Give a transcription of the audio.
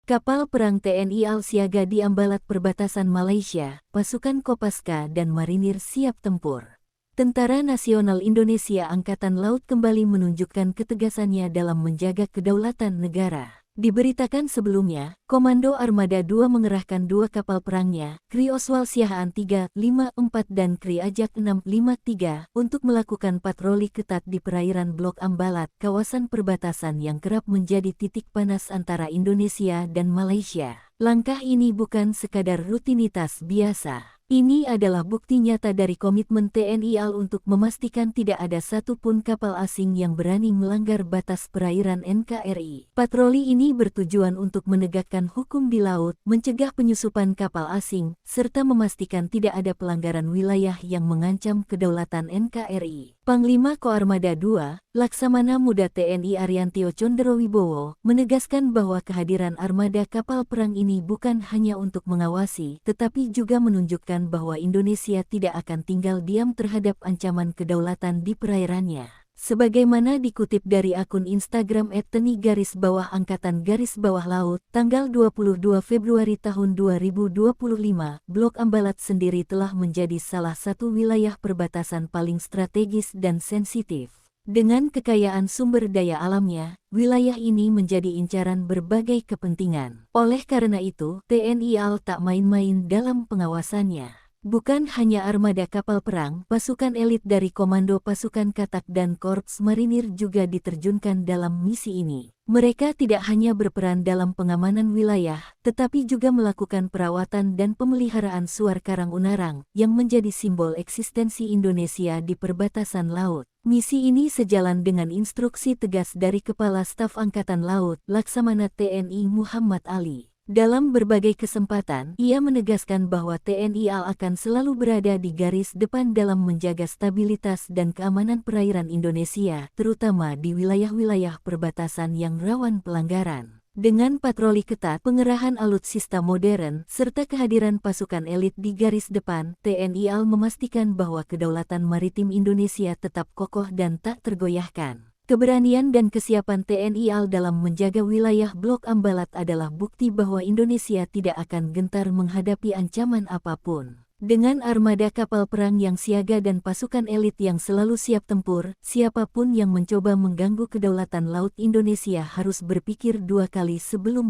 Kapal perang TNI AL siaga di Ambalat perbatasan Malaysia, pasukan Kopaska dan marinir siap tempur. Tentara Nasional Indonesia Angkatan Laut kembali menunjukkan ketegasannya dalam menjaga kedaulatan negara. Diberitakan sebelumnya, Komando Armada 2 mengerahkan 2 kapal perangnya, Kri Oswal Siahaan 354 dan Kri Ajak 653, untuk melakukan patroli ketat di perairan Blok Ambalat, kawasan perbatasan yang kerap menjadi titik panas antara Indonesia dan Malaysia. Langkah ini bukan sekadar rutinitas biasa. Ini adalah bukti nyata dari komitmen TNI AL untuk memastikan tidak ada satupun kapal asing yang berani melanggar batas perairan NKRI. Patroli ini bertujuan untuk menegakkan hukum di laut, mencegah penyusupan kapal asing, serta memastikan tidak ada pelanggaran wilayah yang mengancam kedaulatan NKRI. Panglima Koarmada II, Laksamana Muda TNI Ariantio Condrowibowo, menegaskan bahwa kehadiran armada kapal perang ini bukan hanya untuk mengawasi, tetapi juga menunjukkan bahwa Indonesia tidak akan tinggal diam terhadap ancaman kedaulatan di perairannya. Sebagaimana dikutip dari akun Instagram @teni_angkatan_laut, tanggal 22 Februari tahun 2025, Blok Ambalat sendiri telah menjadi salah satu wilayah perbatasan paling strategis dan sensitif. Dengan kekayaan sumber daya alamnya, wilayah ini menjadi incaran berbagai kepentingan. Oleh karena itu, TNI AL tak main-main dalam pengawasannya. Bukan hanya armada kapal perang, pasukan elit dari Komando Pasukan Katak dan Korps Marinir juga diterjunkan dalam misi ini. Mereka tidak hanya berperan dalam pengamanan wilayah, tetapi juga melakukan perawatan dan pemeliharaan Suar Karang Unarang, yang menjadi simbol eksistensi Indonesia di perbatasan laut. Misi ini sejalan dengan instruksi tegas dari Kepala Staf Angkatan Laut, Laksamana TNI Muhammad Ali. Dalam berbagai kesempatan, ia menegaskan bahwa TNI AL akan selalu berada di garis depan dalam menjaga stabilitas dan keamanan perairan Indonesia, terutama di wilayah-wilayah perbatasan yang rawan pelanggaran. Dengan patroli ketat, pengerahan alutsista modern, serta kehadiran pasukan elit di garis depan, TNI AL memastikan bahwa kedaulatan maritim Indonesia tetap kokoh dan tak tergoyahkan. Keberanian dan kesiapan TNI AL dalam menjaga wilayah Blok Ambalat adalah bukti bahwa Indonesia tidak akan gentar menghadapi ancaman apapun. Dengan armada kapal perang yang siaga dan pasukan elit yang selalu siap tempur, siapapun yang mencoba mengganggu kedaulatan laut Indonesia harus berpikir 2 kali sebelum